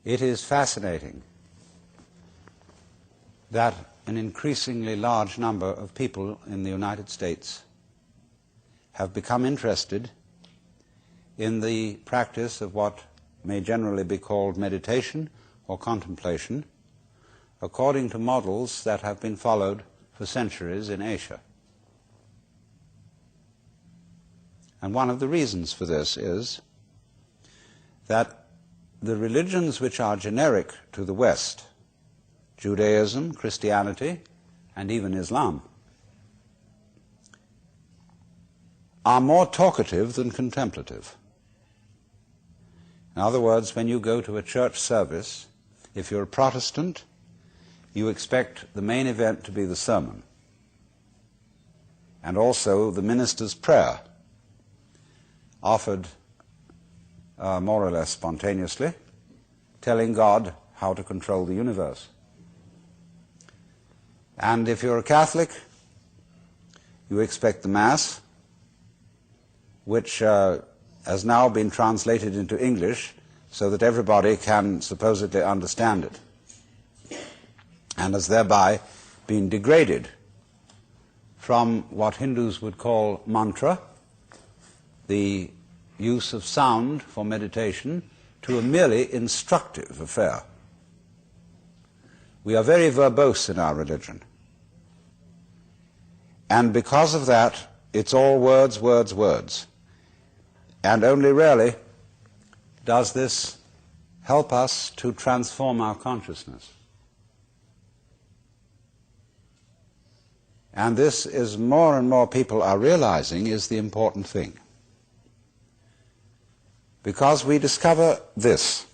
It is fascinating that an increasingly large number of people in the United States have become interested in the practice of what may generally be called meditation or contemplation, according to models that have been followed for centuries in Asia. And one of the reasons for this is that the religions which are generic to the West, Judaism, Christianity, and even Islam, are more talkative than contemplative. In other words, when you go to a church service, if you're a Protestant, you expect the main event to be the sermon, and also the minister's prayer, offered more or less spontaneously, telling God how to control the universe. And if you're a Catholic, you expect the Mass, which has now been translated into English so that everybody can supposedly understand it, and has thereby been degraded from what Hindus would call mantra, the use of sound for meditation, to a merely instructive affair. We are very verbose in our religion. And because of that, it's all words, words, words. And only rarely does this help us to transform our consciousness. And this is more and more people are realizing is the important thing. Because we discover this,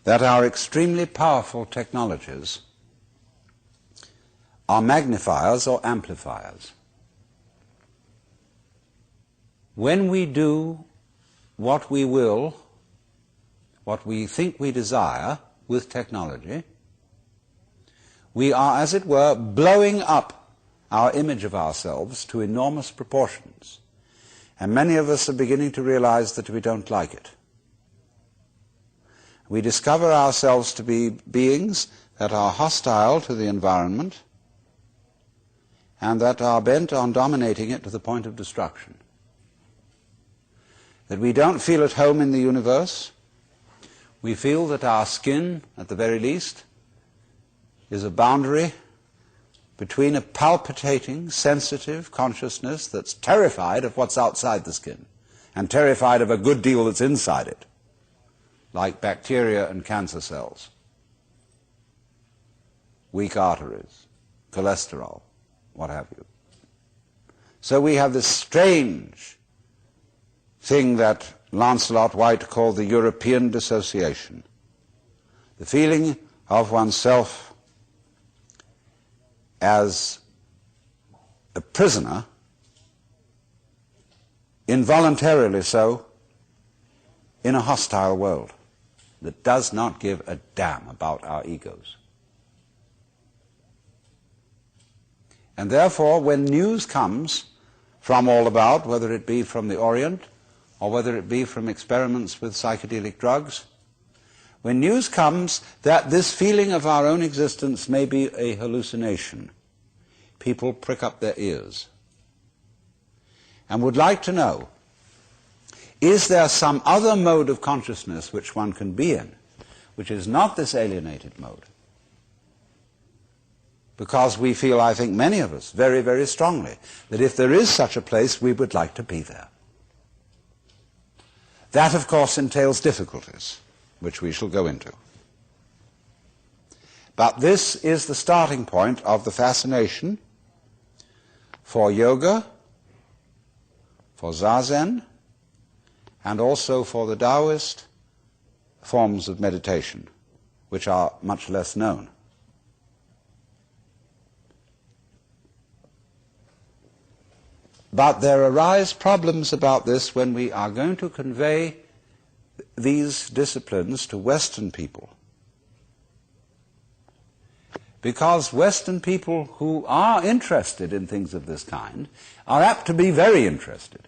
that our extremely powerful technologies are magnifiers or amplifiers. When we do what we will, what we think we desire with technology, we are, as it were, blowing up our image of ourselves to enormous proportions. And many of us are beginning to realize that we don't like it. We discover ourselves to be beings that are hostile to the environment and that are bent on dominating it to the point of destruction. That we don't feel at home in the universe. We feel that our skin, at the very least, is a boundary between a palpitating, sensitive consciousness that's terrified of what's outside the skin and terrified of a good deal that's inside it, like bacteria and cancer cells, weak arteries, cholesterol, what have you. So we have this strange thing that Lancelot White called the European dissociation, the feeling of oneself as a prisoner, involuntarily so, in a hostile world that does not give a damn about our egos. And therefore, when news comes from all about, whether it be from the Orient or whether it be from experiments with psychedelic drugs, when news comes that this feeling of our own existence may be a hallucination, people prick up their ears and would like to know, is there some other mode of consciousness which one can be in, which is not this alienated mode? Because we feel, I think many of us, very, very strongly, that if there is such a place, we would like to be there. That, of course, entails difficulties, which we shall go into. But this is the starting point of the fascination for yoga, for Zazen, and also for the Taoist forms of meditation, which are much less known. But there arise problems about this when we are going to convey these disciplines to Western people. Because Western people who are interested in things of this kind are apt to be very interested.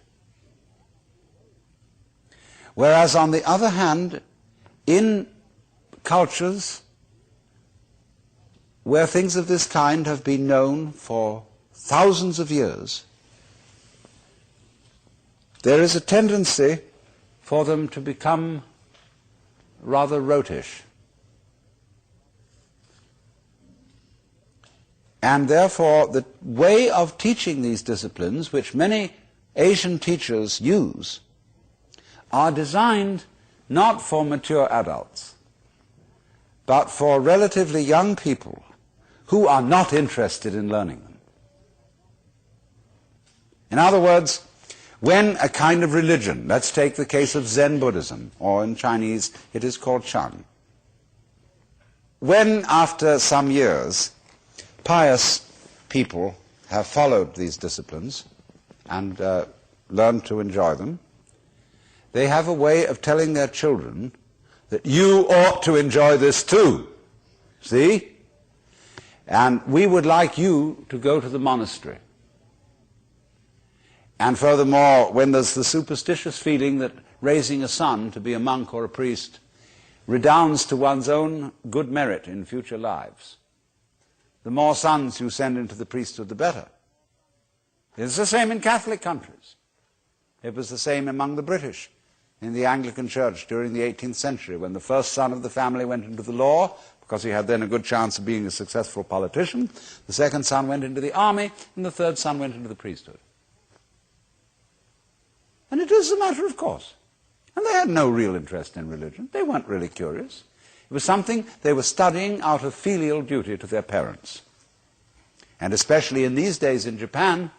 Whereas, on the other hand, in cultures where things of this kind have been known for thousands of years, there is a tendency for them to become rather rotish. And therefore, the way of teaching these disciplines, which many Asian teachers use, are designed not for mature adults, but for relatively young people who are not interested in learning them. In other words, when a kind of religion, let's take the case of Zen Buddhism, or in Chinese it is called Chan, when after some years pious people have followed these disciplines and learned to enjoy them, they have a way of telling their children that you ought to enjoy this too. See? And we would like you to go to the monastery. And furthermore, when there's the superstitious feeling that raising a son to be a monk or a priest redounds to one's own good merit in future lives, the more sons you send into the priesthood, the better. It's the same in Catholic countries. It was the same among the British in the Anglican Church during the 18th century, when the first son of the family went into the law, because he had then a good chance of being a successful politician. The second son went into the army, and the third son went into the priesthood. And it was a matter of course. And they had no real interest in religion. They weren't really curious. It was something they were studying out of filial duty to their parents. And especially in these days in Japan,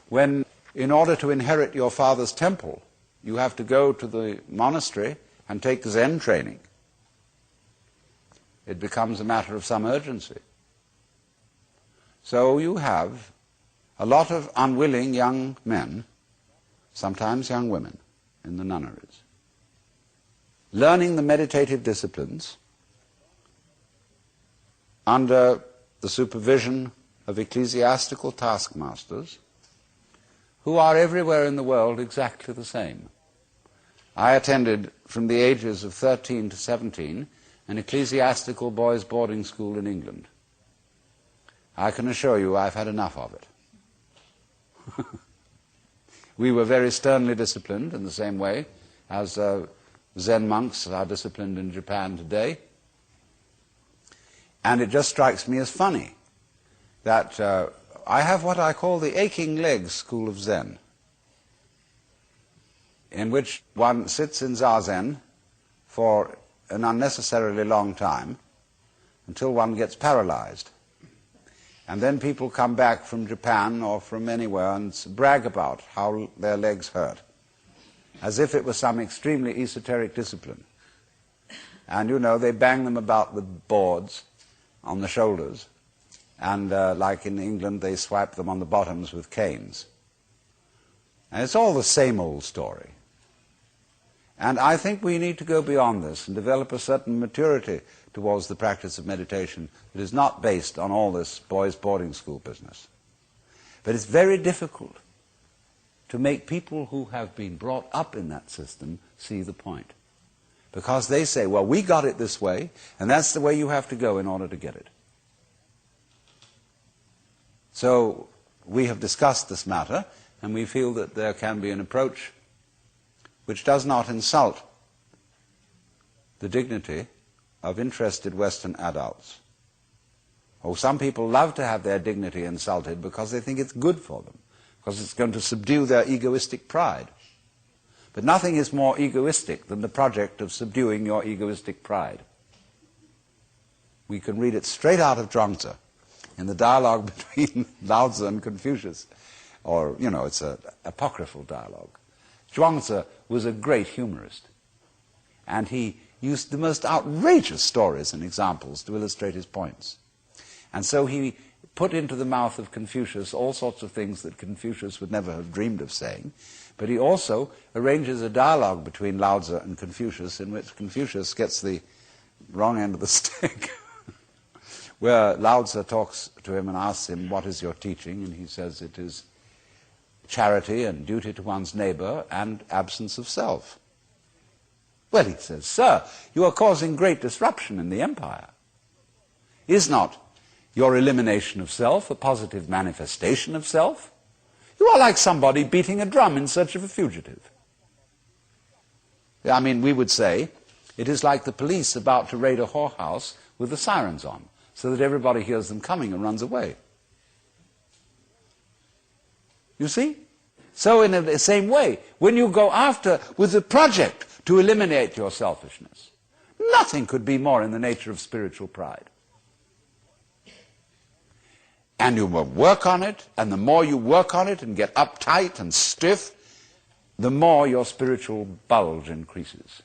when in order to inherit your father's temple, you have to go to the monastery and take Zen training, it becomes a matter of some urgency. So you have a lot of unwilling young men, sometimes young women, in the nunneries, learning the meditative disciplines under the supervision of ecclesiastical taskmasters who are everywhere in the world exactly the same. I attended from the ages of 13 to 17 an ecclesiastical boys' boarding school in England. I can assure you I've had enough of it. We were very sternly disciplined in the same way as Zen monks are disciplined in Japan today. And it just strikes me as funny that I have what I call the aching legs school of Zen, in which one sits in Zazen for an unnecessarily long time until one gets paralyzed. And then people come back from Japan or from anywhere and brag about how their legs hurt, as if it was some extremely esoteric discipline. And, you know, they bang them about with boards on the shoulders, and like in England, they swipe them on the bottoms with canes. And it's all the same old story. And I think we need to go beyond this and develop a certain maturity towards the practice of meditation that is not based on all this boys' boarding school business. But it's very difficult to make people who have been brought up in that system see the point. Because they say, well, we got it this way, and that's the way you have to go in order to get it. So we have discussed this matter, and we feel that there can be an approach which does not insult the dignity of interested Western adults. Oh, some people love to have their dignity insulted because they think it's good for them, because it's going to subdue their egoistic pride. But nothing is more egoistic than the project of subduing your egoistic pride. We can read it straight out of Zhuangzi in the dialogue between Lao Tzu and Confucius. Or, you know, it's an apocryphal dialogue. Zhuangzi was a great humorist, and he used the most outrageous stories and examples to illustrate his points. And so he put into the mouth of Confucius all sorts of things that Confucius would never have dreamed of saying, but he also arranges a dialogue between Lao Tzu and Confucius in which Confucius gets the wrong end of the stick, where Lao Tzu talks to him and asks him, what is your teaching? And he says it is charity and duty to one's neighbor and absence of self. Well, he says, sir, you are causing great disruption in the empire. Is not your elimination of self a positive manifestation of self? You are like somebody beating a drum in search of a fugitive. I mean, we would say, it is like the police about to raid a whorehouse with the sirens on, so that everybody hears them coming and runs away. You see? So in the same way, when you go after with the project to eliminate your selfishness, nothing could be more in the nature of spiritual pride. And you will work on it, and the more you work on it and get uptight and stiff, the more your spiritual bulge increases.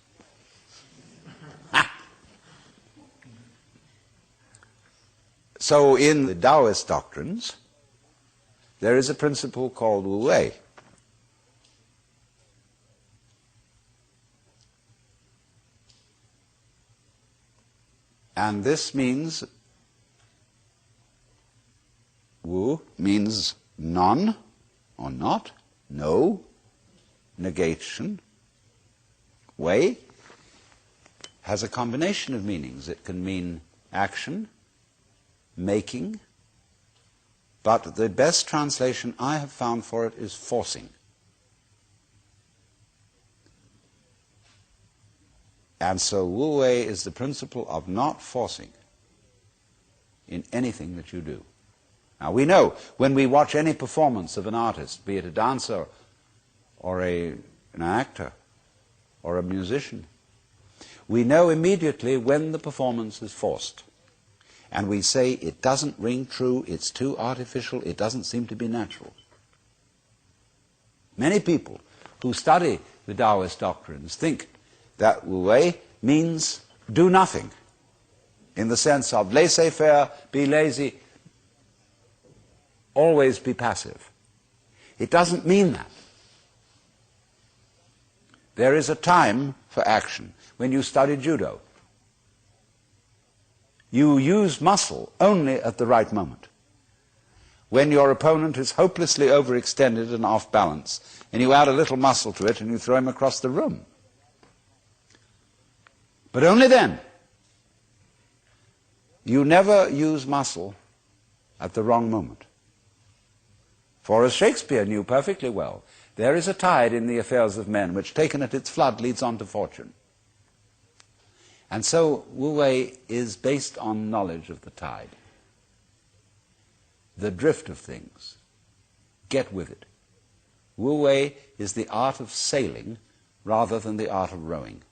So in the Taoist doctrines, there is a principle called Wu Wei. And this means, Wu means none or not, no, negation. Wei has a combination of meanings. It can mean action, making, but the best translation I have found for it is forcing. And so Wu Wei is the principle of not forcing in anything that you do. Now we know when we watch any performance of an artist, be it a dancer or an actor or a musician, we know immediately when the performance is forced. And we say it doesn't ring true, it's too artificial, it doesn't seem to be natural. Many people who study the Taoist doctrines think that Wu Wei means do nothing, in the sense of laissez-faire, be lazy, always be passive. It doesn't mean that. There is a time for action. When you study judo, you use muscle only at the right moment. When your opponent is hopelessly overextended and off balance, and you add a little muscle to it and you throw him across the room. But only then. You never use muscle at the wrong moment. For as Shakespeare knew perfectly well, there is a tide in the affairs of men which, taken at its flood, leads on to fortune. And so Wu Wei is based on knowledge of the tide, the drift of things. Get with it. Wu Wei is the art of sailing rather than the art of rowing.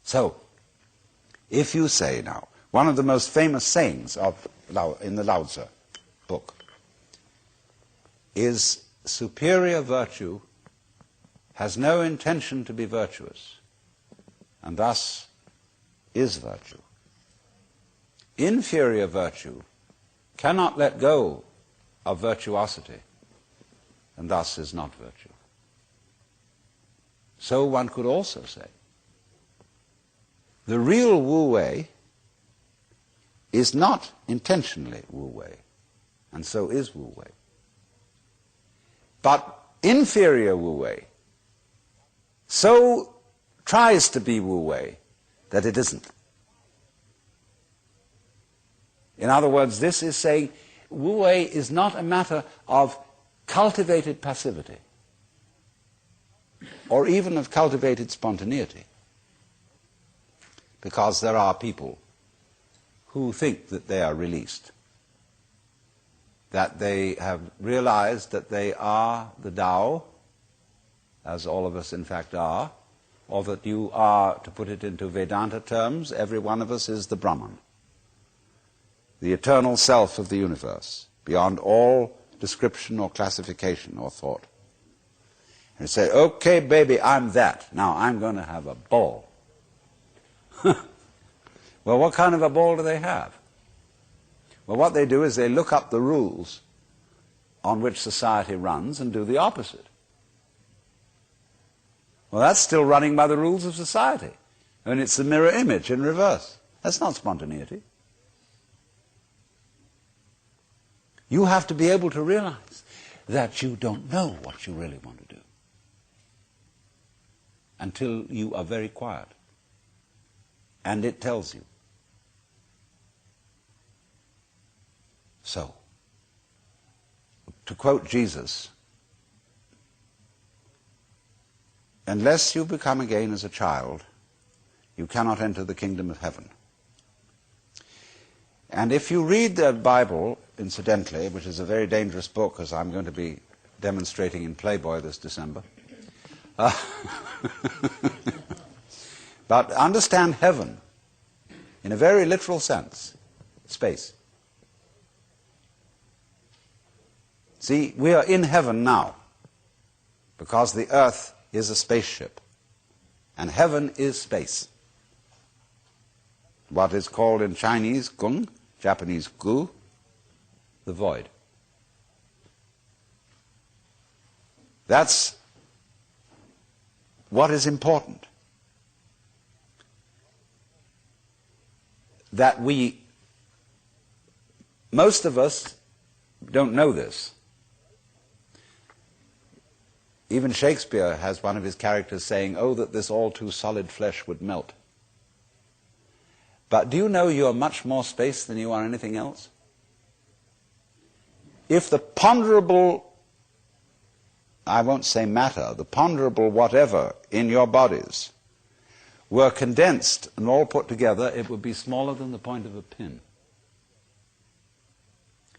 So, if you say now, one of the most famous sayings in the Lao Tzu book is superior virtue has no intention to be virtuous, and thus is virtue. Inferior virtue cannot let go of virtuosity, and thus is not virtue. So one could also say, the real Wu Wei is not intentionally Wu Wei, and so is Wu Wei. But inferior Wu Wei so tries to be Wu Wei that it isn't. In other words, this is saying Wu Wei is not a matter of cultivated passivity or even of cultivated spontaneity, because there are people who think that they are released, that they have realized that they are the Tao, as all of us in fact are, or that you are, to put it into Vedanta terms, every one of us is the Brahman, the eternal self of the universe, beyond all description or classification or thought. And you say, okay, baby, I'm that. Now I'm going to have a ball. Well, what kind of a ball do they have? Well, what they do is they look up the rules on which society runs and do the opposite. Well, that's still running by the rules of society. And it's the mirror image in reverse. That's not spontaneity. You have to be able to realize that you don't know what you really want to do. until you are very quiet. And it tells you. So, to quote Jesus, unless you become again as a child, you cannot enter the kingdom of heaven. And if you read the Bible, incidentally, which is a very dangerous book, as I'm going to be demonstrating in Playboy this December, but understand heaven in a very literal sense, space. See, we are in heaven now because the earth is a spaceship and heaven is space. What is called in Chinese gung, Japanese gu, the void. That's what is important. That most of us don't know this. Even Shakespeare has one of his characters saying, "Oh, that this all too solid flesh would melt." But do you know you are much more space than you are anything else? If the ponderable, I won't say matter, the ponderable whatever in your bodies were condensed and all put together, it would be smaller than the point of a pin.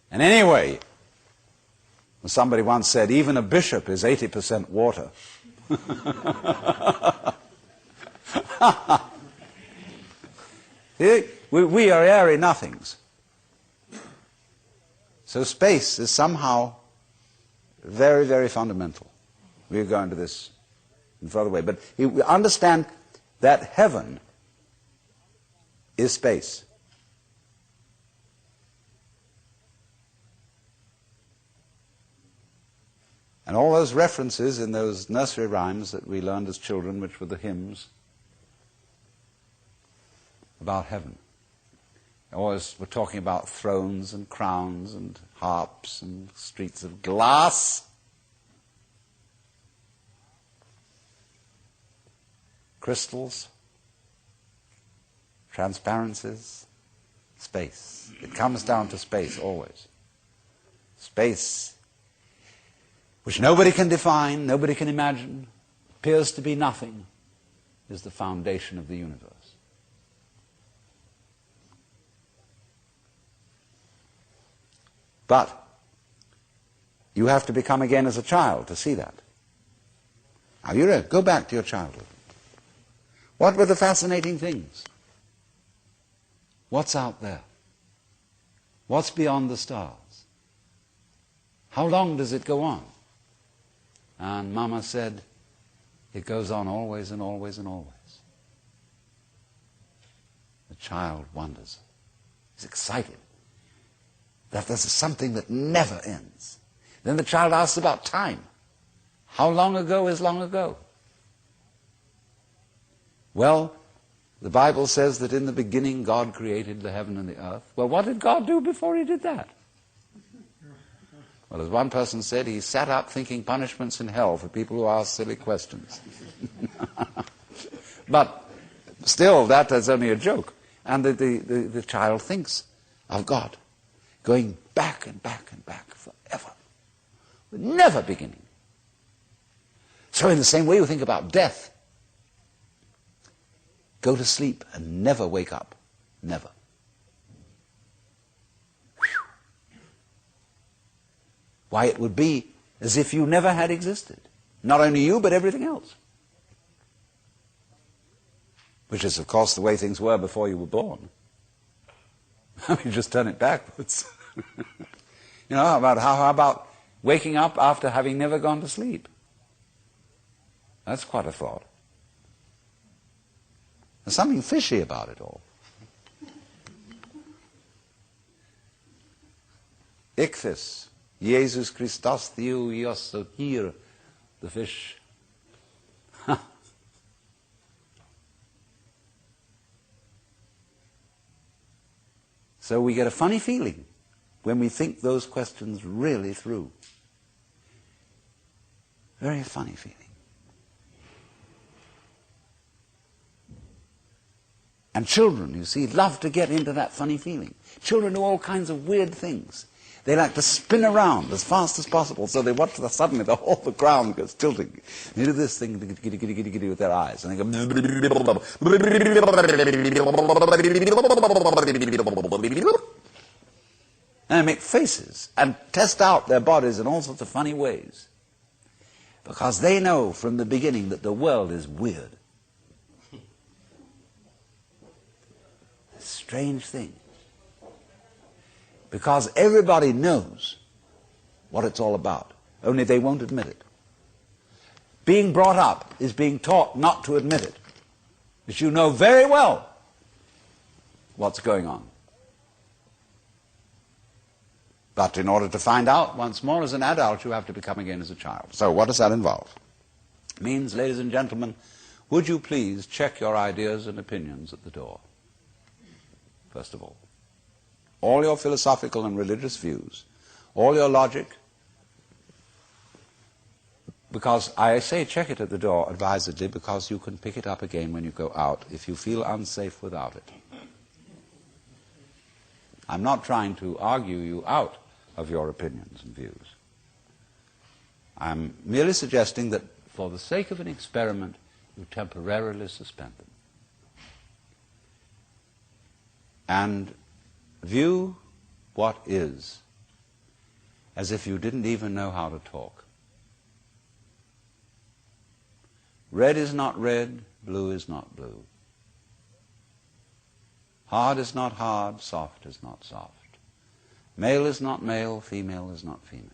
And anyway, somebody once said, even a bishop is 80% water. We are airy nothings. So space is somehow very, very fundamental. We'll go into this in further way. But we understand that heaven is space. And all those references in those nursery rhymes that we learned as children, which were the hymns about heaven. Always we're talking about thrones and crowns and harps and streets of glass. Crystals, transparencies, space. It comes down to space always. Space, which nobody can define, nobody can imagine, appears to be nothing, is the foundation of the universe. But you have to become again as a child to see that. Now you go back to your childhood. What were the fascinating things? What's out there? What's beyond the stars? How long does it go on? And Mama said, it goes on always and always and always. The child wonders. He's excited that there's something that never ends. Then the child asks about time. How long ago is long ago? Well, the Bible says that in the beginning God created the heaven and the earth. Well, what did God do before he did that? Well, as one person said, he sat up thinking punishments in hell for people who ask silly questions. But still, that is only a joke. And the child thinks of God going back and back and back forever, with never beginning. So in the same way you think about death. Go to sleep and never wake up. Never. Why, it would be as if you never had existed. Not only you, but everything else. Which is, of course, the way things were before you were born. You just turn it backwards. You know, how about waking up after having never gone to sleep? That's quite a thought. There's something fishy about it all. Ichthys, Jesus Christus Theou Ios, here, the fish. So we get a funny feeling when we think those questions really through. Very funny feeling. And children, you see, love to get into that funny feeling. Children do all kinds of weird things. They like to spin around as fast as possible, so they watch suddenly the whole ground goes tilting. They do this thing giddy, giddy, giddy, giddy with their eyes, and they go and they make faces and test out their bodies in all sorts of funny ways, because they know from the beginning that the world is weird. A strange thing. Because everybody knows what it's all about, only they won't admit it. Being brought up is being taught not to admit it, but you know very well what's going on. But in order to find out once more as an adult, you have to become again as a child. So what does that involve? It means, ladies and gentlemen, would you please check your ideas and opinions at the door, first of all. All your philosophical and religious views, all your logic, because I say check it at the door advisedly, because you can pick it up again when you go out if you feel unsafe without it. I'm not trying to argue you out of your opinions and views. I'm merely suggesting that for the sake of an experiment, you temporarily suspend them. And view what is as if you didn't even know how to talk. Red is not red, blue is not blue. Hard is not hard, soft is not soft. Male is not male, female is not female.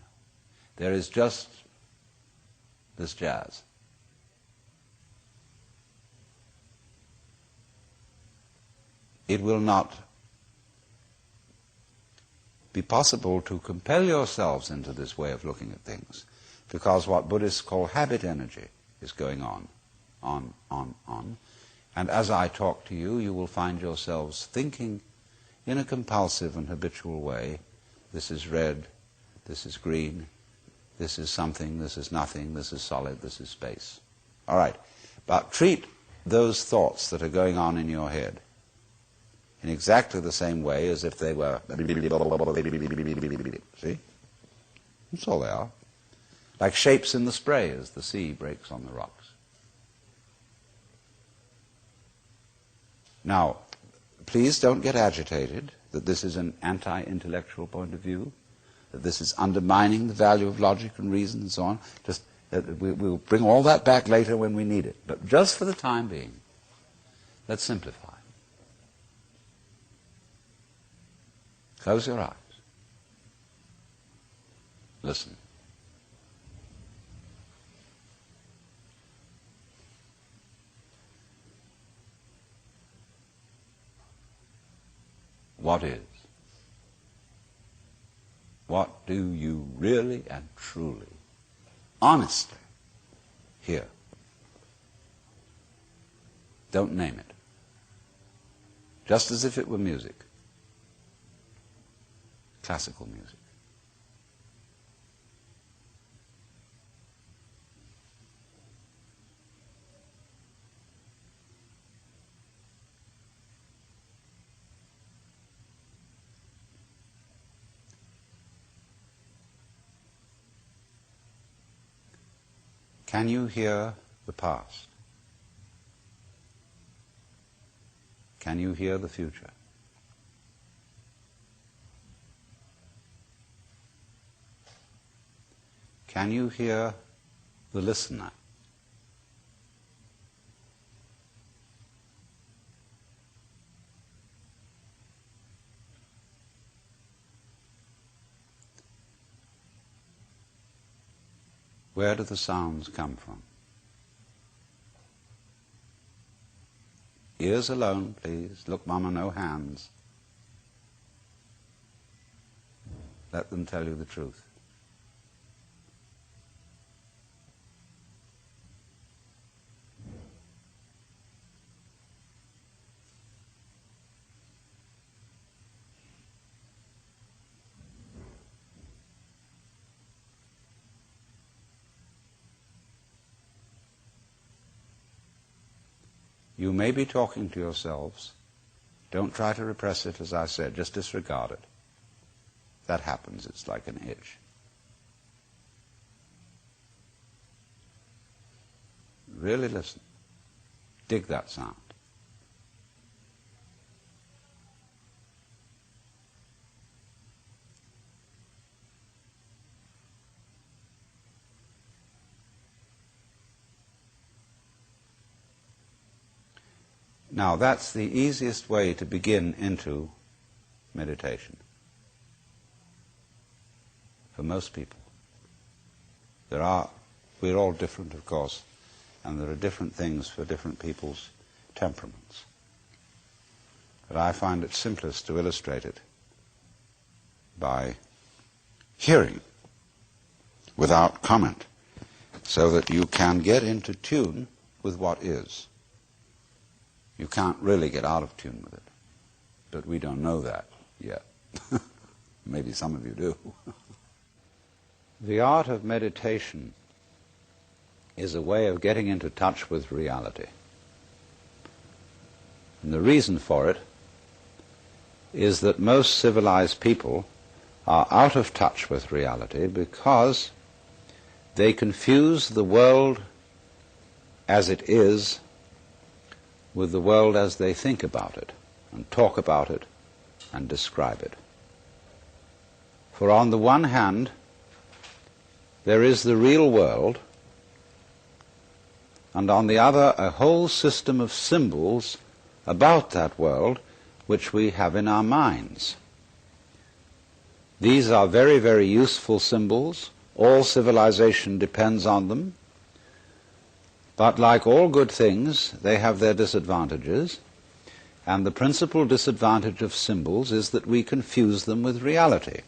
There is just this jazz. It will not be possible to compel yourselves into this way of looking at things, because what Buddhists call habit energy is going on. And as I talk to you, you will find yourselves thinking in a compulsive and habitual way, this is red, this is green, this is something, this is nothing, this is solid, this is space. All right, but treat those thoughts that are going on in your head in exactly the same way as if they were, see? That's all they are. Like shapes in the spray as the sea breaks on the rocks. Now, please don't get agitated that this is an anti-intellectual point of view, that this is undermining the value of logic and reason and so on. Just we'll bring all that back later when we need it. But just for the time being, let's simplify. Close your eyes. Listen. What is? What do you really and truly, honestly hear? Don't name it. Just as if it were music. Classical music. Can you hear the past? Can you hear the future? Can you hear the listener? Where do the sounds come from? Ears alone, please. Look, Mama, no hands. Let them tell you the truth. You may be talking to yourselves, Don't try to repress it, as I said. Just disregard it. That happens. It's like an itch. Really listen. Dig that sound. Now, that's the easiest way to begin into meditation for most people. We're all different, of course, and there are different things for different people's temperaments. But I find it simplest to illustrate it by hearing without comment, so that you can get into tune with what is. You can't really get out of tune with it, but we don't know that yet. Maybe some of you do. The art of meditation is a way of getting into touch with reality. And the reason for it is that most civilized people are out of touch with reality because they confuse the world as it is with the world as they think about it, and talk about it, and describe it. For on the one hand, there is the real world, and on the other, a whole system of symbols about that world which we have in our minds. These are very, very useful symbols. All civilization depends on them. But like all good things, they have their disadvantages, and the principal disadvantage of symbols is that we confuse them with reality,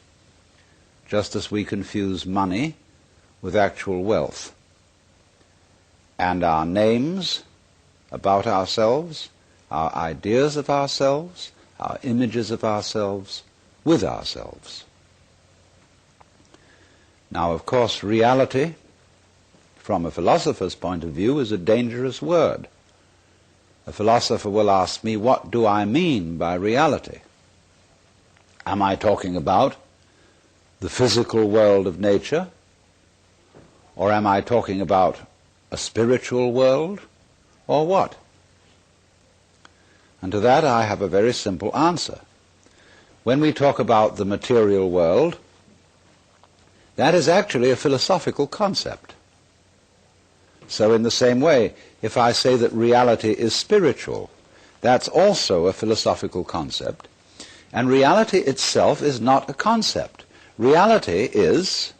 just as we confuse money with actual wealth, and our names about ourselves, our ideas of ourselves, our images of ourselves with ourselves. Now, of course, reality, from a philosopher's point of view, is a dangerous word. A philosopher will ask me, what do I mean by reality? Am I talking about the physical world of nature? Or am I talking about a spiritual world? Or what? And to that I have a very simple answer. When we talk about the material world, that is actually a philosophical concept. So in the same way, if I say that reality is spiritual, that's also a philosophical concept. And reality itself is not a concept. Reality is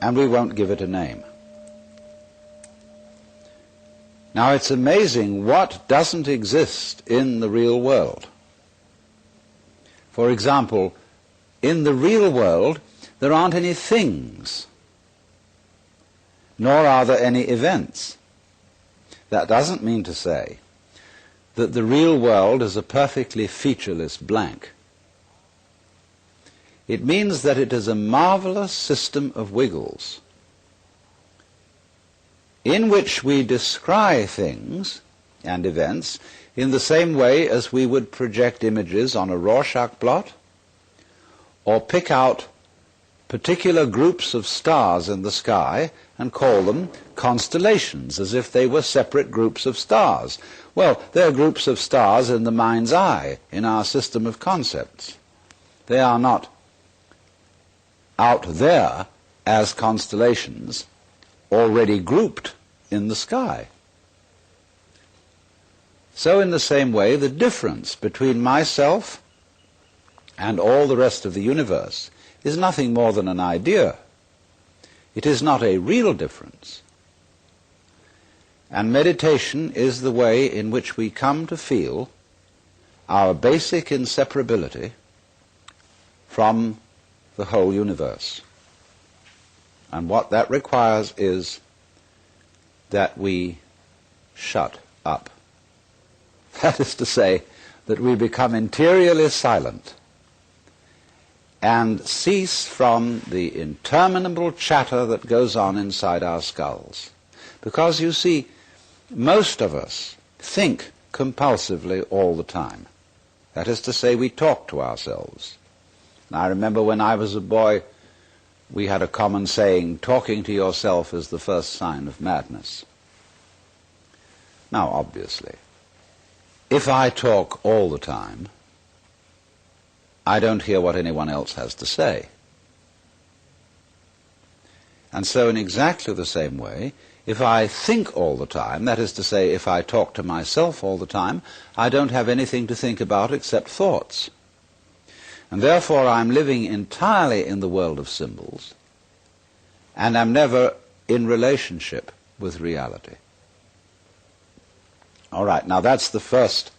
and we won't give it a name. Now, it's amazing what doesn't exist in the real world. For example, in the real world, there aren't any things, nor are there any events. That doesn't mean to say that the real world is a perfectly featureless blank. It means that it is a marvelous system of wiggles in which we descry things and events in the same way as we would project images on a Rorschach blot, or pick out particular groups of stars in the sky and call them constellations, as if they were separate groups of stars. Well, they're groups of stars in the mind's eye, in our system of concepts. They are not out there as constellations already grouped in the sky. So in the same way, the difference between myself and all the rest of the universe is nothing more than an idea. It is not a real difference. And meditation is the way in which we come to feel our basic inseparability from the whole universe. And what that requires is that we shut up. That is to say, that we become interiorly silent and cease from the interminable chatter that goes on inside our skulls. Because you see, most of us think compulsively all the time. That is to say, we talk to ourselves. And I remember when I was a boy, we had a common saying, talking to yourself is the first sign of madness. Now, obviously, if I talk all the time, I don't hear what anyone else has to say. And so in exactly the same way, if I think all the time, that is to say, if I talk to myself all the time, I don't have anything to think about except thoughts. And therefore I'm living entirely in the world of symbols, and I'm never in relationship with reality. All right, now that's the first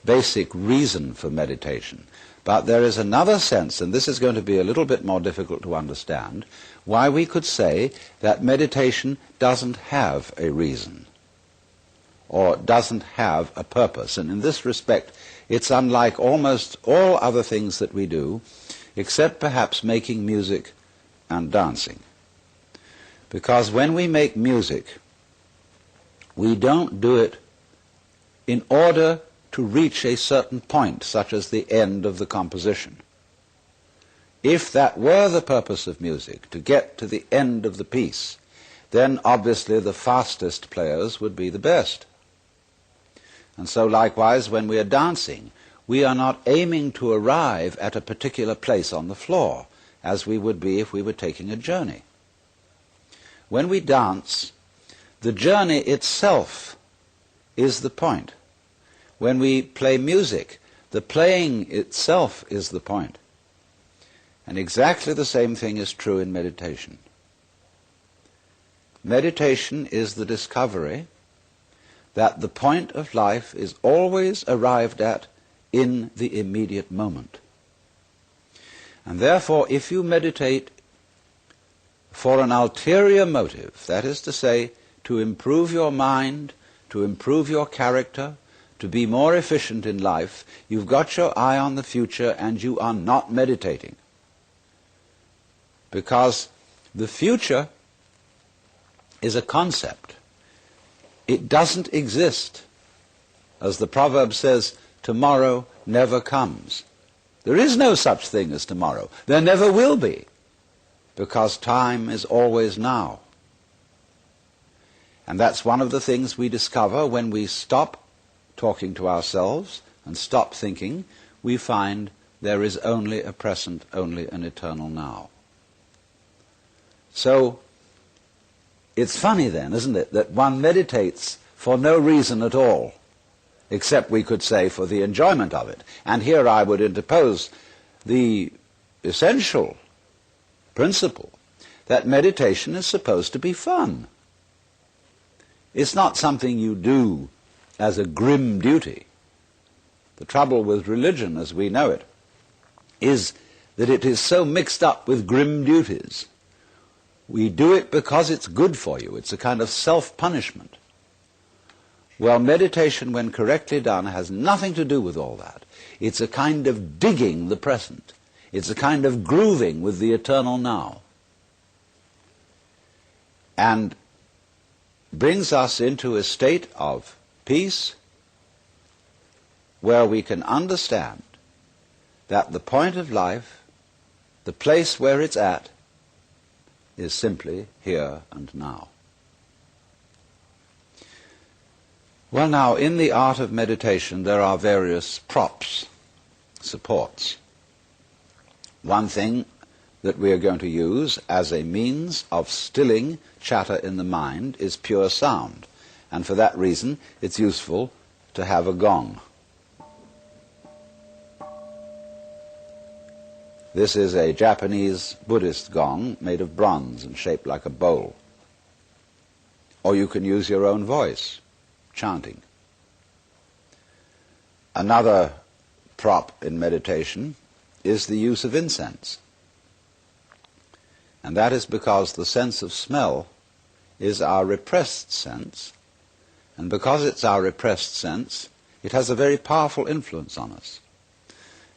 basic reason for meditation. But there is another sense, and this is going to be a little bit more difficult to understand, why we could say that meditation doesn't have a reason or doesn't have a purpose. And in this respect, it's unlike almost all other things that we do, except perhaps making music and dancing. Because when we make music, we don't do it in order to reach a certain point, such as the end of the composition. If that were the purpose of music, to get to the end of the piece, then obviously the fastest players would be the best. And so likewise, when we are dancing, we are not aiming to arrive at a particular place on the floor, as we would be if we were taking a journey. When we dance, the journey itself is the point. When we play music, the playing itself is the point. And exactly the same thing is true in meditation. Meditation is the discovery that the point of life is always arrived at in the immediate moment. And therefore, if you meditate for an ulterior motive, that is to say, to improve your mind, to improve your character, to be more efficient in life, you've got your eye on the future and you are not meditating. Because the future is a concept. It doesn't exist. As the proverb says, tomorrow never comes. There is no such thing as tomorrow. There never will be, because time is always now. And that's one of the things we discover when we stop talking to ourselves and stop thinking. We find there is only a present, only an eternal now. So it's funny then, isn't it, that one meditates for no reason at all, except we could say for the enjoyment of it. And here I would interpose the essential principle that meditation is supposed to be fun. It's not something you do as a grim duty. The trouble with religion as we know it is that it is so mixed up with grim duties. We do it because it's good for you. It's a kind of self-punishment. Well, meditation, when correctly done, has nothing to do with all that. It's a kind of digging the present. It's a kind of grooving with the eternal now. And brings us into a state of peace where we can understand that the point of life, the place where it's at, is simply here and now. Well, now, in the art of meditation, there are various props, supports. One thing that we are going to use as a means of stilling chatter in the mind is pure sound. And for that reason, it's useful to have a gong. This is a Japanese Buddhist gong made of bronze and shaped like a bowl. Or you can use your own voice, chanting. Another prop in meditation is the use of incense. And that is because the sense of smell is our repressed sense. And because it's our repressed sense, it has a very powerful influence on us.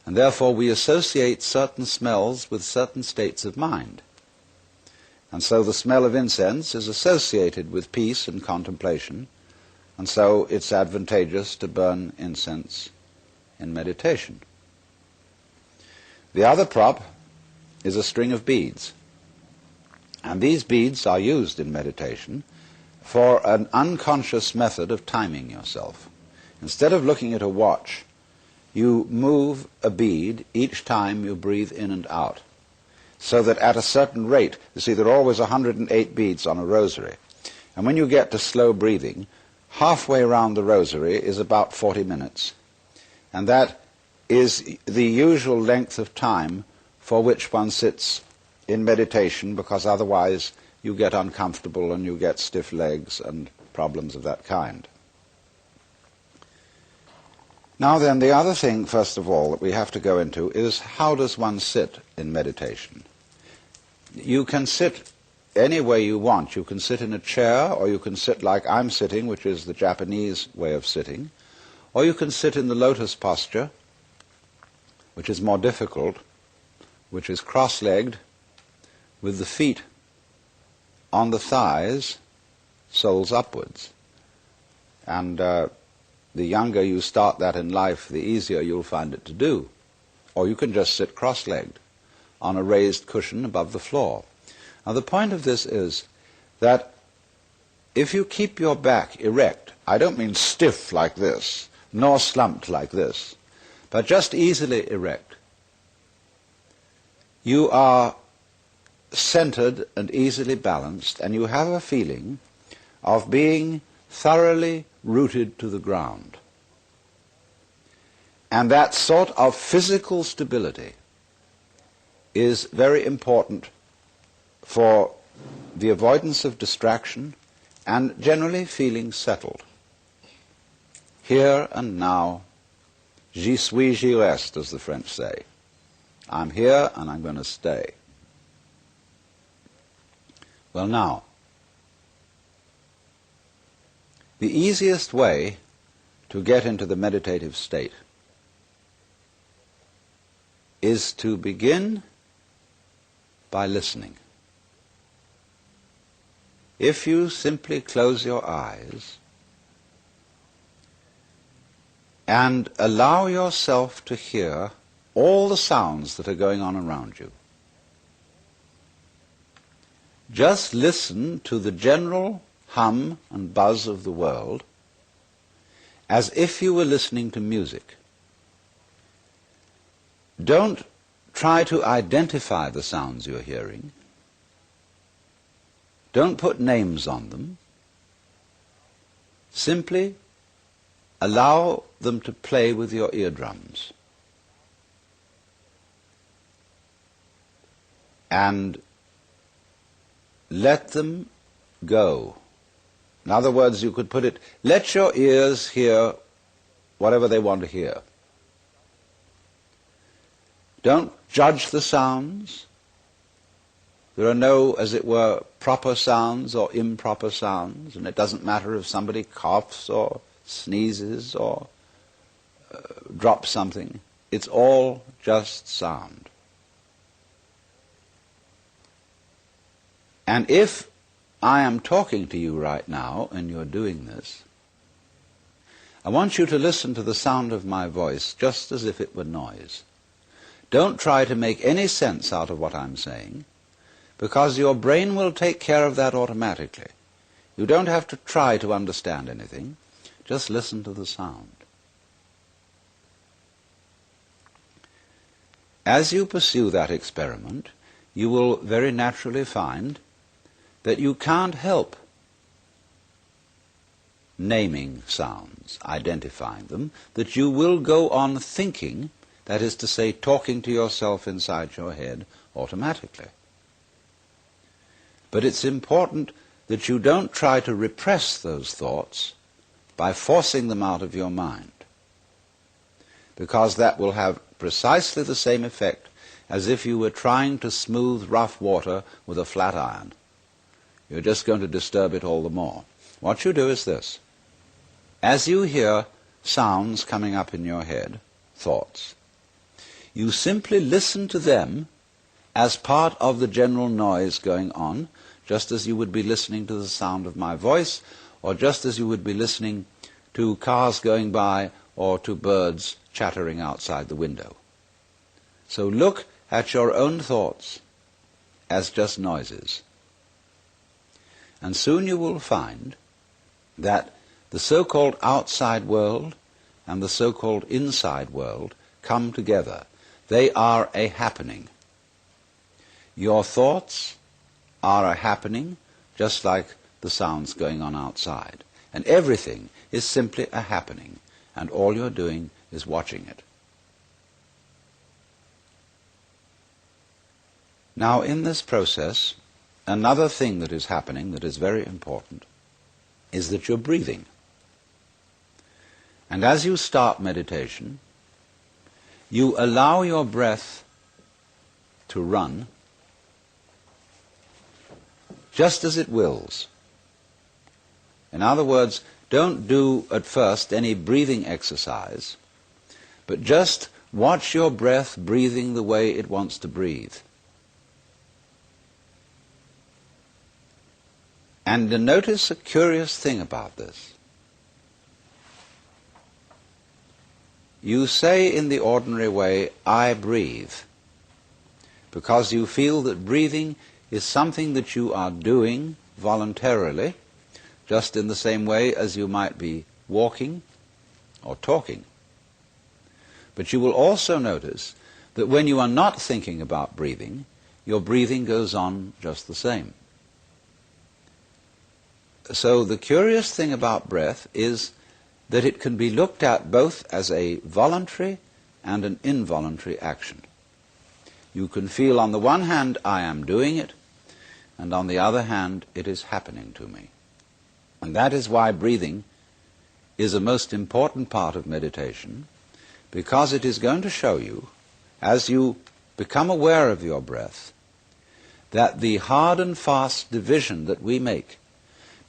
And therefore we associate certain smells with certain states of mind. And so the smell of incense is associated with peace and contemplation, and so it's advantageous to burn incense in meditation. The other prop is a string of beads. And these beads are used in meditation for an unconscious method of timing yourself. Instead of looking at a watch, you move a bead each time you breathe in and out, so that at a certain rate, you see, there are always 108 beads on a rosary. And when you get to slow breathing, halfway around the rosary is about 40 minutes. And that is the usual length of time for which one sits in meditation, because otherwise you get uncomfortable and you get stiff legs and problems of that kind. Now then, the other thing, first of all, that we have to go into is how does one sit in meditation? You can sit any way you want. You can sit in a chair, or you can sit like I'm sitting, which is the Japanese way of sitting, or you can sit in the lotus posture, which is more difficult, which is cross-legged, with the feet on the thighs, soles upwards. And the younger you start that in life, the easier you'll find it to do. Or you can just sit cross-legged on a raised cushion above the floor. Now the point of this is that if you keep your back erect, I don't mean stiff like this, nor slumped like this, but just easily erect, you are centered and easily balanced, and you have a feeling of being thoroughly rooted to the ground. And that sort of physical stability is very important for the avoidance of distraction and generally feeling settled. Here and now, j'y suis, j'y reste, as the French say. I'm here and I'm going to stay. Well now, the easiest way to get into the meditative state is to begin by listening. If you simply close your eyes and allow yourself to hear all the sounds that are going on around you, just listen to the general hum and buzz of the world as if you were listening to music. Don't try to identify the sounds you're hearing. Don't put names on them. Simply allow them to play with your eardrums. And let them go. In other words, you could put it, let your ears hear whatever they want to hear. Don't judge the sounds. There are no, as it were, proper sounds or improper sounds, and it doesn't matter if somebody coughs or sneezes or drops something. It's all just sound. And if I am talking to you right now and you're doing this, I want you to listen to the sound of my voice just as if it were noise. Don't try to make any sense out of what I'm saying, because your brain will take care of that automatically. You don't have to try to understand anything. Just listen to the sound. As you pursue that experiment, you will very naturally find that you can't help naming sounds, identifying them, that you will go on thinking, that is to say, talking to yourself inside your head automatically. But it's important that you don't try to repress those thoughts by forcing them out of your mind, because that will have precisely the same effect as if you were trying to smooth rough water with a flat iron. You're just going to disturb it all the more. What you do is this. As you hear sounds coming up in your head, thoughts, you simply listen to them as part of the general noise going on, just as you would be listening to the sound of my voice, or just as you would be listening to cars going by or to birds chattering outside the window. So look at your own thoughts as just noises. And soon you will find that the so-called outside world and the so-called inside world come together. They are a happening. Your thoughts are a happening, just like the sounds going on outside. And everything is simply a happening, and all you're doing is watching it. Now, in this process, another thing that is happening that is very important is that you're breathing. And as you start meditation, you allow your breath to run just as it wills. In other words, don't do at first any breathing exercise, but just watch your breath breathing the way it wants to breathe. And notice a curious thing about this. You say in the ordinary way, I breathe, because you feel that breathing is something that you are doing voluntarily, just in the same way as you might be walking or talking. But you will also notice that when you are not thinking about breathing, your breathing goes on just the same. So the curious thing about breath is that it can be looked at both as a voluntary and an involuntary action. You can feel on the one hand, I am doing it, and on the other hand, it is happening to me. And that is why breathing is a most important part of meditation, because it is going to show you, as you become aware of your breath, that the hard and fast division that we make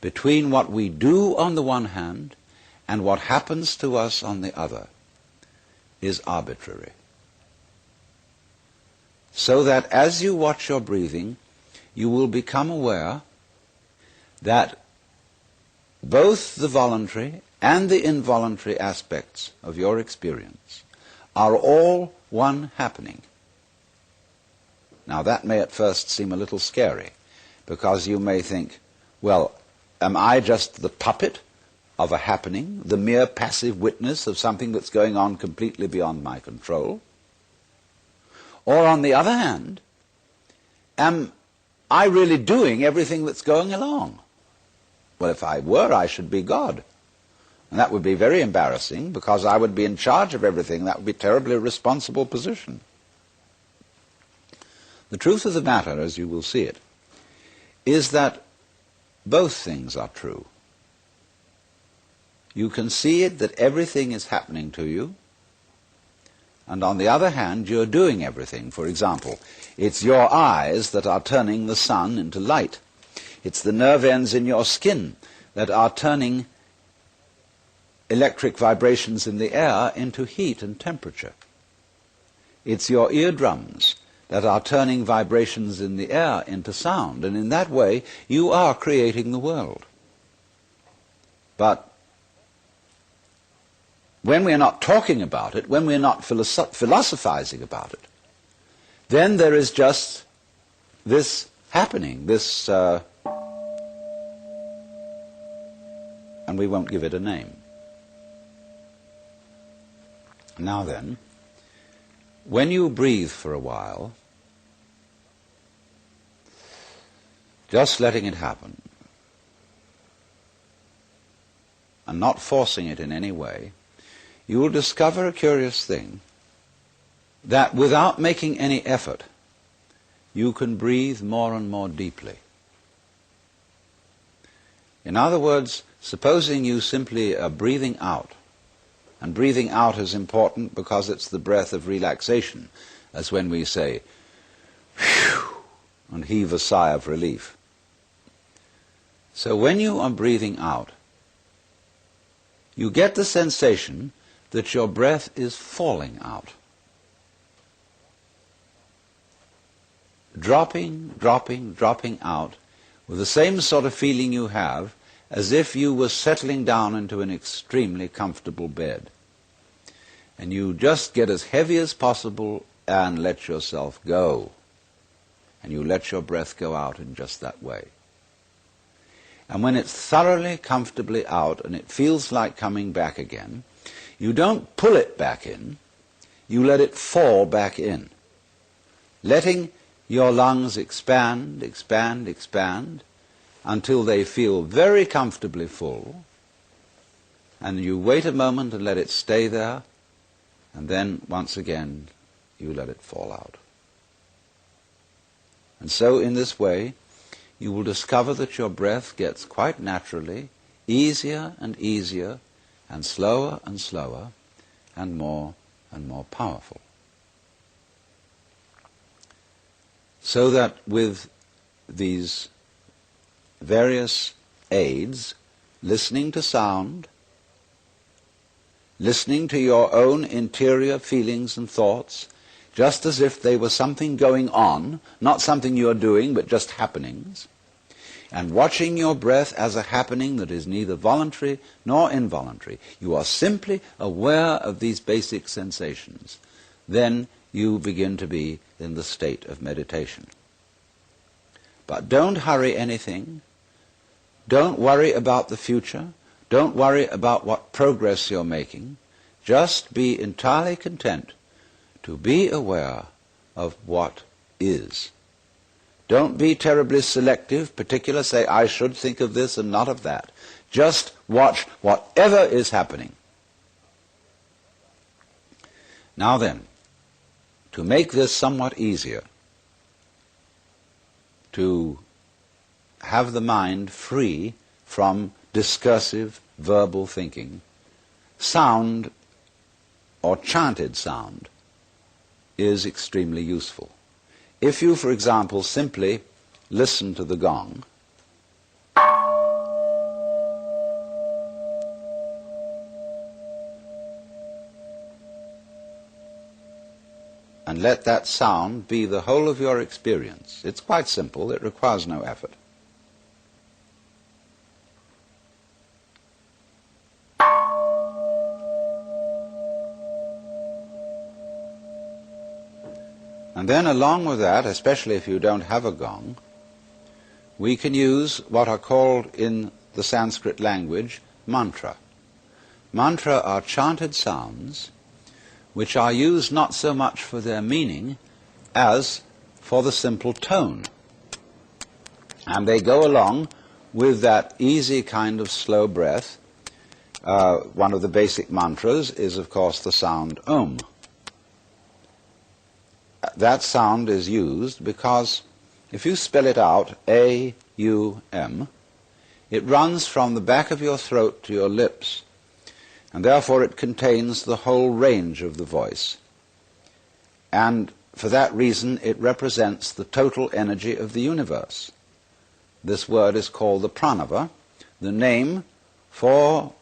between what we do on the one hand and what happens to us on the other is arbitrary. So that as you watch your breathing, you will become aware that both the voluntary and the involuntary aspects of your experience are all one happening. Now that may at first seem a little scary, because you may think, well, am I just the puppet of a happening, the mere passive witness of something that's going on completely beyond my control? Or on the other hand, am I really doing everything that's going along? Well, if I were, I should be God. And that would be very embarrassing, because I would be in charge of everything. That would be a terribly responsible position. The truth of the matter, as you will see it, is that both things are true. You can see it that everything is happening to you, and on the other hand, you're doing everything. For example, it's your eyes that are turning the sun into light. It's the nerve ends in your skin that are turning electric vibrations in the air into heat and temperature. It's your eardrums that are turning vibrations in the air into sound, and in that way you are creating the world. But when we're not talking about it, when we're not philosophizing about it, then there is just this happening, this, and we won't give it a name. Now then, when you breathe for a while, just letting it happen, and not forcing it in any way, you will discover a curious thing, that without making any effort, you can breathe more and more deeply. In other words, supposing you simply are breathing out, and breathing out is important because it's the breath of relaxation, as when we say, whew, and heave a sigh of relief. So when you are breathing out, you get the sensation that your breath is falling out. dropping, dropping, dropping out with the same sort of feeling you have as if you were settling down into an extremely comfortable bed. And you just get as heavy as possible and let yourself go. And you let your breath go out in just that way. And when it's thoroughly, comfortably out and it feels like coming back again, you don't pull it back in, you let it fall back in, letting your lungs expand, expand, expand, until they feel very comfortably full, and you wait a moment and let it stay there, and then once again you let it fall out. And so in this way you will discover that your breath gets quite naturally easier and easier and slower and more powerful. So that with these various aids, listening to sound, listening to your own interior feelings and thoughts, just as if they were something going on, not something you're doing, but just happenings, and watching your breath as a happening that is neither voluntary nor involuntary. You are simply aware of these basic sensations. Then you begin to be in the state of meditation. But don't hurry anything. Don't worry about the future. Don't worry about what progress you're making. Just be entirely content to be aware of what is. Don't be terribly selective, particular, say, I should think of this and not of that. Just watch whatever is happening. Now then, to make this somewhat easier, to have the mind free from discursive, verbal thinking, sound or chanted sound is extremely useful. If you, for example, simply listen to the gong, and let that sound be the whole of your experience. It's quite simple, it requires no effort. And then along with that, especially if you don't have a gong, we can use what are called in the Sanskrit language mantra. Mantra are chanted sounds which are used not so much for their meaning as for the simple tone. And they go along with that easy kind of slow breath. One of the basic mantras is, of course, the sound Om. That sound is used because if you spell it out, A-U-M, it runs from the back of your throat to your lips, and therefore it contains the whole range of the voice. And for that reason it represents the total energy of the universe. This word is called the pranava, the name for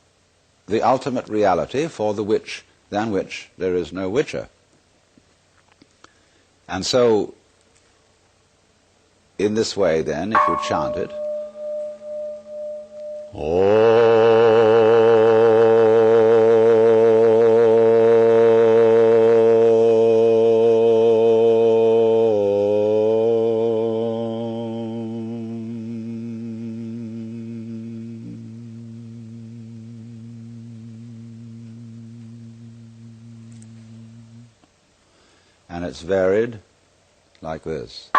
the ultimate reality, for the which, than which there is no whicher. And so, in this way then, if you chant it, and it's varied like this.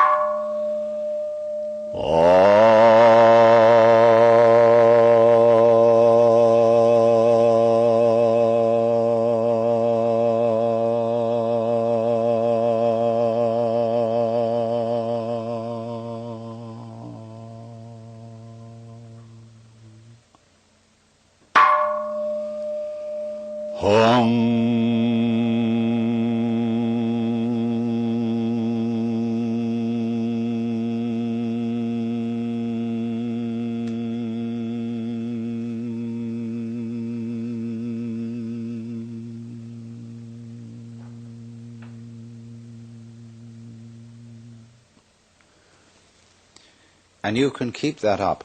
And you can keep that up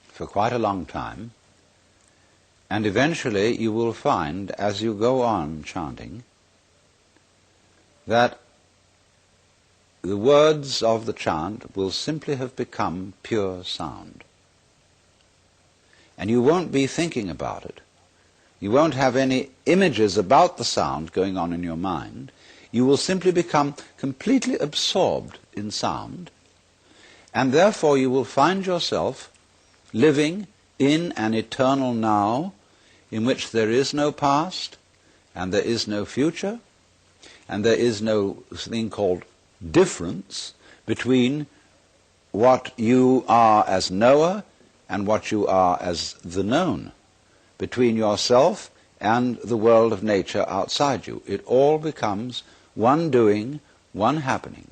for quite a long time, and eventually you will find, as you go on chanting, that the words of the chant will simply have become pure sound. And you won't be thinking about it. You won't have any images about the sound going on in your mind. You will simply become completely absorbed in sound, and therefore you will find yourself living in an eternal now in which there is no past, and there is no future, and there is no thing called difference between what you are as knower and what you are as the known, between yourself and the world of nature outside you. It all becomes one doing, one happening.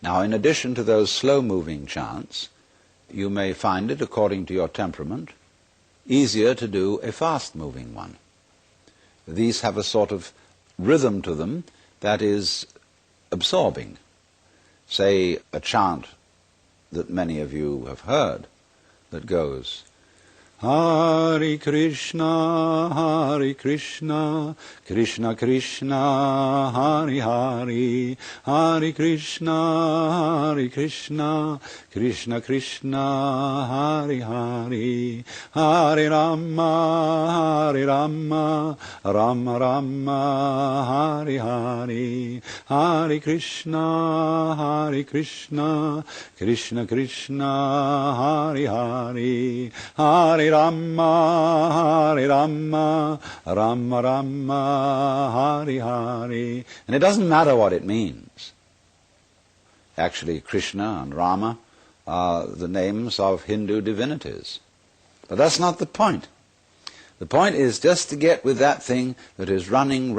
Now, in addition to those slow-moving chants, you may find it, according to your temperament, easier to do a fast-moving one. These have a sort of rhythm to them that is absorbing. Say, a chant that many of you have heard that goes, Hare Krishna, Krishna Krishna, Hare Hare, Hare Krishna, Krishna Krishna, Hare Hare, Hare Rama, Rama Rama, Hare Hare, Hare Krishna, Krishna Krishna, Hare Hare, Hare Rama, Rama Rama, Hare Hare. And it doesn't matter what it means. Actually, Krishna and Rama are the names of Hindu divinities. But that's not the point. The point is just to get with that thing that is running.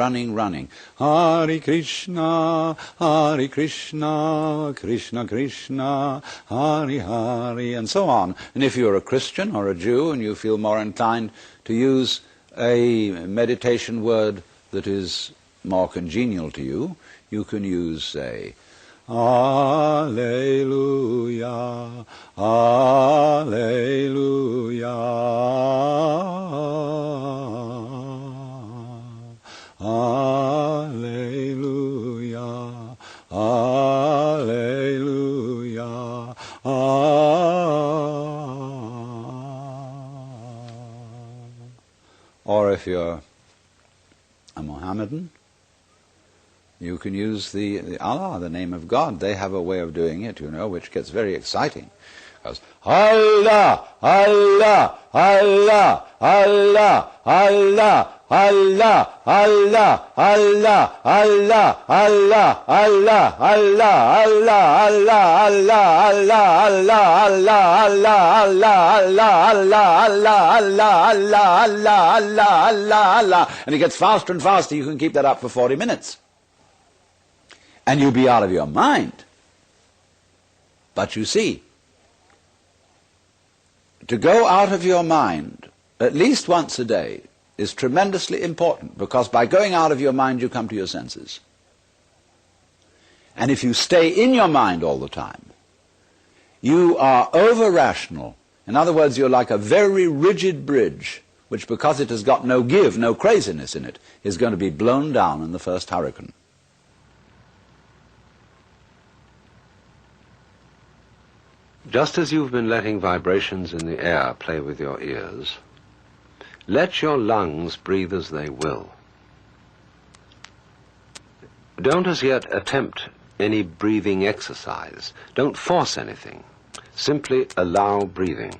Hare Krishna, Krishna Krishna, Hare Hare, and so on. And if you're a Christian or a Jew and you feel more inclined to use a meditation word that is more congenial to you, you can use, say, Alleluia, Alleluia, Alleluia, Alleluia, Or if you're a Mohammedan, you can use the Allah, the name of God. They have a way of doing it, which gets very exciting. It goes, Allah, Allah, Allah, Allah, Allah, Allah, Allah, Allah, Allah, Allah, Allah, Allah, Allah, Allah, Allah, Allah, Allah, Allah, and it gets faster and faster. You can keep that up for 40 minutes. And you'll be out of your mind. But you see, to go out of your mind at least once a day is tremendously important, because by going out of your mind you come to your senses. And if you stay in your mind all the time, you are over-rational. In other words, you're like a very rigid bridge, which, because it has got no give, no craziness in it, is going to be blown down in the first hurricane. Just as you've been letting vibrations in the air play with your ears, let your lungs breathe as they will. Don't as yet attempt any breathing exercise. Don't force anything. Simply allow breathing.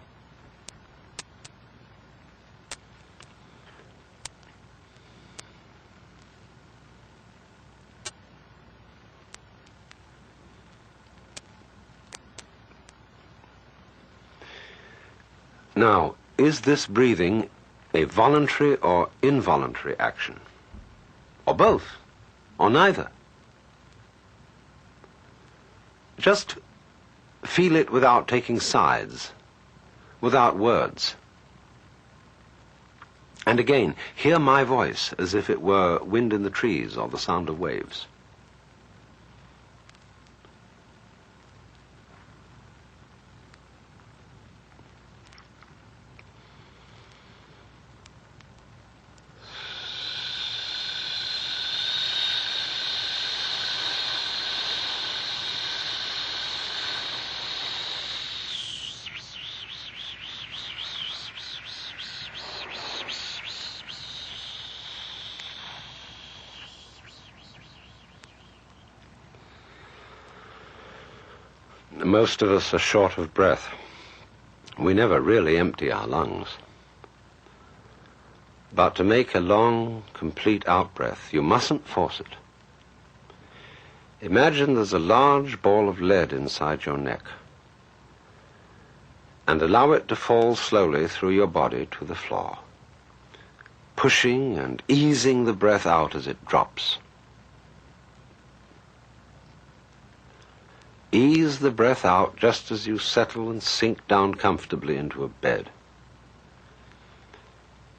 Now, is this breathing a voluntary or involuntary action? Or both? Or neither? Just feel it without taking sides, without words. And again, hear my voice as if it were wind in the trees or the sound of waves. Most of us are short of breath. We never really empty our lungs. But to make a long, complete out-breath, you mustn't force it. Imagine there's a large ball of lead inside your neck, and allow it to fall slowly through your body to the floor, pushing and easing the breath out as it drops. Ease the breath out just as you settle and sink down comfortably into a bed.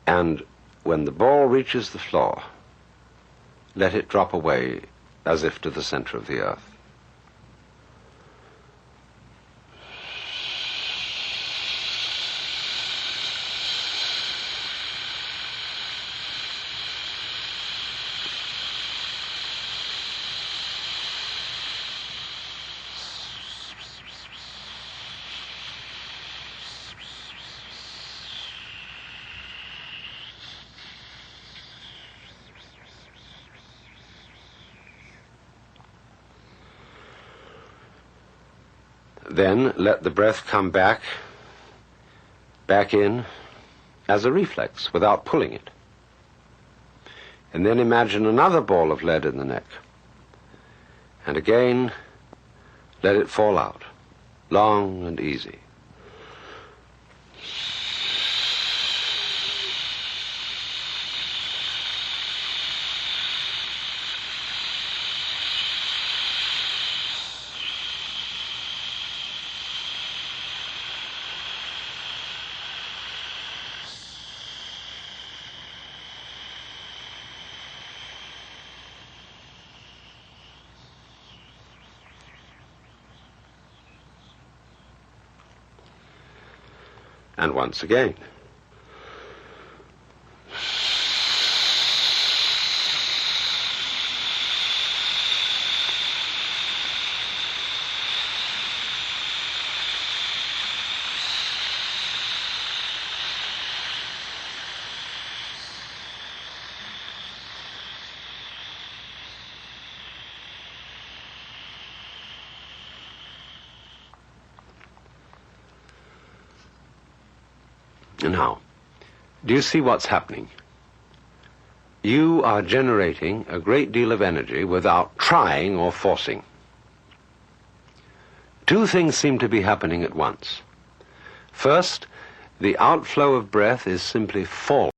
And when the ball reaches the floor, let it drop away as if to the center of the earth. Then let the breath come back in as a reflex without pulling it. And then imagine another ball of lead in the neck. And again, let it fall out, long and easy. And once again. Now, do you see what's happening? You are generating a great deal of energy without trying or forcing. Two things seem to be happening at once. First, the outflow of breath is simply falling.